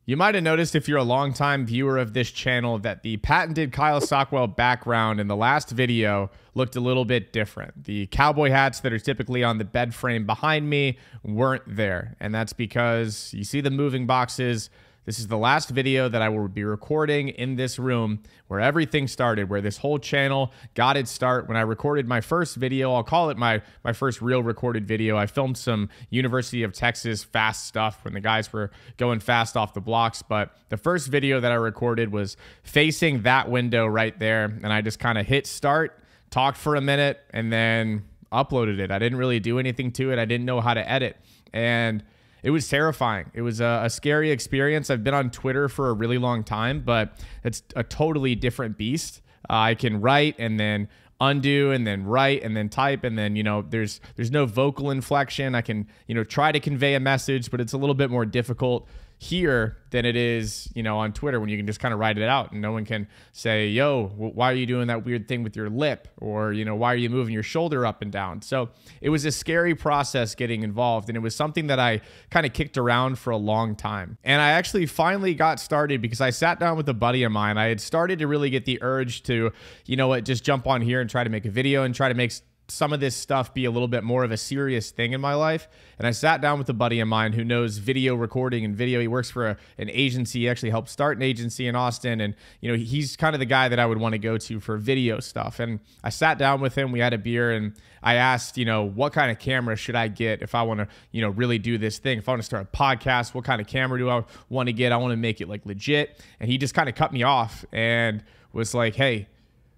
You might have noticed if you're a longtime viewer of this channel that the patented Kyle Sockwell background in the last video looked a little bit different. The cowboy hats that are typically on the bed frame behind me weren't there. And that's because you see the moving boxes. This is the last video that I will be recording in this room where everything started, where this whole channel got its start. When I recorded my first video, I'll call it my first real recorded video. I filmed some University of Texas fast stuff when the guys were going fast off the blocks. But the first video that I recorded was facing that window right there. And I just kind of hit start, talked for a minute, and then uploaded it. I didn't really do anything to it. I didn't know how to edit. And it was terrifying. It was a scary experience. I've been on Twitter for a really long time, but it's a totally different beast. I can write and then undo and then write and then type, and then, there's no vocal inflection. I can, try to convey a message, but it's a little bit more difficult here than it is, on Twitter, when you can just kind of write it out and no one can say, yo, why are you doing that weird thing with your lip? Or, why are you moving your shoulder up and down? So it was a scary process getting involved, and it was something that I kind of kicked around for a long time. And I actually finally got started because I sat down with a buddy of mine. I had started to really get the urge to, just jump on here and try to make a video and try to make some of this stuff be a little bit more of a serious thing in my life. And I sat down with a buddy of mine who knows video recording and video. He works for an agency. He actually helped start an agency in Austin. And, he's kind of the guy that I would want to go to for video stuff. And I sat down with him. We had a beer and I asked, what kind of camera should I get if I want to, really do this thing? If I want to start a podcast, what kind of camera do I want to get? I want to make it like legit. And he just kind of cut me off and was like, hey,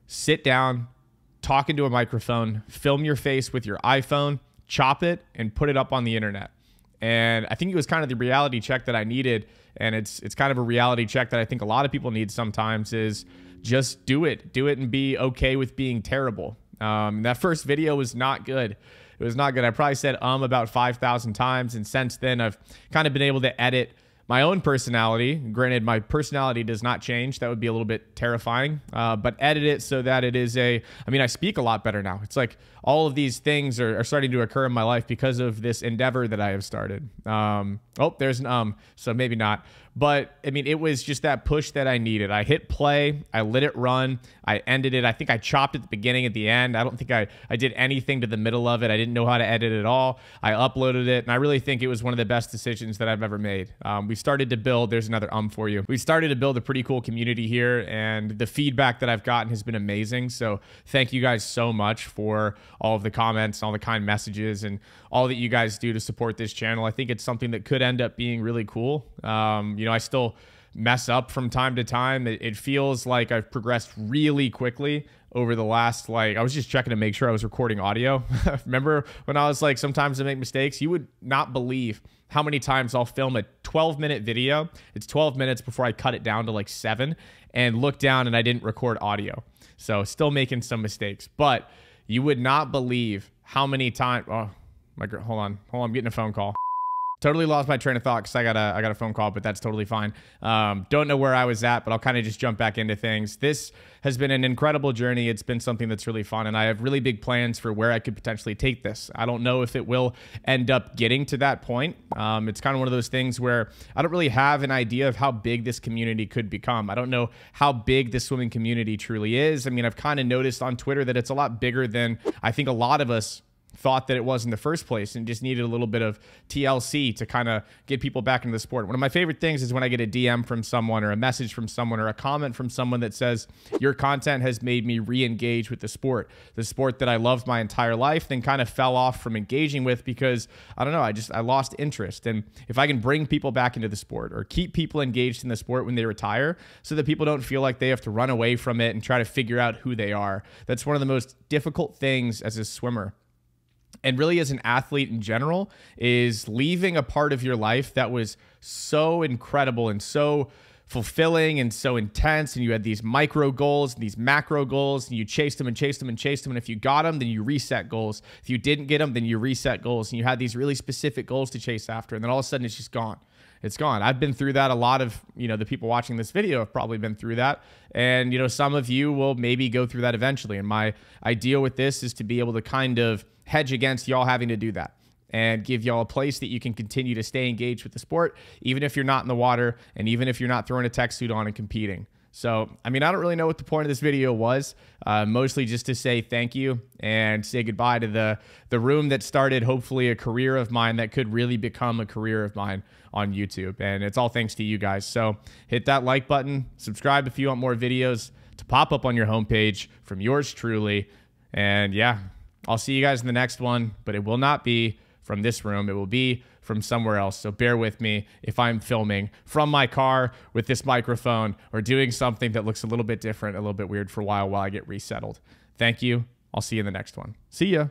sit down, talk into a microphone, film your face with your iPhone, chop it, and put it up on the internet. And I think it was kind of the reality check that I needed. And it's kind of a reality check that I think a lot of people need sometimes, is just do it and be okay with being terrible. That first video was not good. It was not good. I probably said about 5,000 times. And since then, I've kind of been able to edit my own personality. Granted, my personality does not change. That would be a little bit terrifying. But edit it so that it is I speak a lot better now. It's like all of these things are starting to occur in my life because of this endeavor that I have started. There's an so maybe not. But, it was just that push that I needed. I hit play. I let it run. I ended it. I think I chopped at the beginning, at the end. I don't think I did anything to the middle of it. I didn't know how to edit at all. I uploaded it, and I really think it was one of the best decisions that I've ever made. We started to build, there's another for you. We started to build a pretty cool community here, and the feedback that I've gotten has been amazing. So thank you guys so much for all of the comments, all the kind messages, and all that you guys do to support this channel. I think it's something that could end up being really cool. I still mess up from time to time. It feels like I've progressed really quickly over the last, I was just checking to make sure I was recording audio. Remember when I was like, sometimes I make mistakes? You would not believe how many times I'll film a 12-minute video. It's 12 minutes before I cut it down to like 7 and look down and I didn't record audio. So still making some mistakes, but you would not believe how many times. Oh, my girl, hold on, I'm getting a phone call. Totally lost my train of thought because I got a phone call, but that's totally fine. Don't know where I was at, but I'll kind of just jump back into things. This has been an incredible journey. It's been something that's really fun, and I have really big plans for where I could potentially take this. I don't know if it will end up getting to that point. It's kind of one of those things where I don't really have an idea of how big this community could become. I don't know how big the swimming community truly is. I've kind of noticed on Twitter that it's a lot bigger than I think a lot of us thought that it was in the first place, and just needed a little bit of TLC to kind of get people back into the sport. One of my favorite things is when I get a DM from someone or a message from someone or a comment from someone that says, your content has made me re-engage with the sport that I loved my entire life, then kind of fell off from engaging with because, I don't know, I lost interest. And if I can bring people back into the sport or keep people engaged in the sport when they retire so that people don't feel like they have to run away from it and try to figure out who they are, that's one of the most difficult things as a swimmer, and really as an athlete in general, is leaving a part of your life that was so incredible and so fulfilling and so intense, and you had these micro goals and these macro goals, and you chased them and chased them and chased them, and if you got them, then you reset goals. If you didn't get them, then you reset goals, and you had these really specific goals to chase after, and then all of a sudden it's just gone. It's gone. I've been through that. A lot of, the people watching this video have probably been through that. And, some of you will maybe go through that eventually. And my idea with this is to be able to kind of hedge against y'all having to do that. and give y'all a place that you can continue to stay engaged with the sport, even if you're not in the water and even if you're not throwing a tech suit on and competing. So, I mean, I don't really know what the point of this video was, mostly just to say thank you and say goodbye to the room that started hopefully a career of mine that could really become a career of mine on YouTube. And it's all thanks to you guys. So hit that like button, subscribe if you want more videos to pop up on your homepage from yours truly. And yeah, I'll see you guys in the next one, but it will not be from this room. It will be from somewhere else. So bear with me if I'm filming from my car with this microphone or doing something that looks a little bit different, a little bit weird for a while I get resettled. Thank you. I'll see you in the next one. See ya.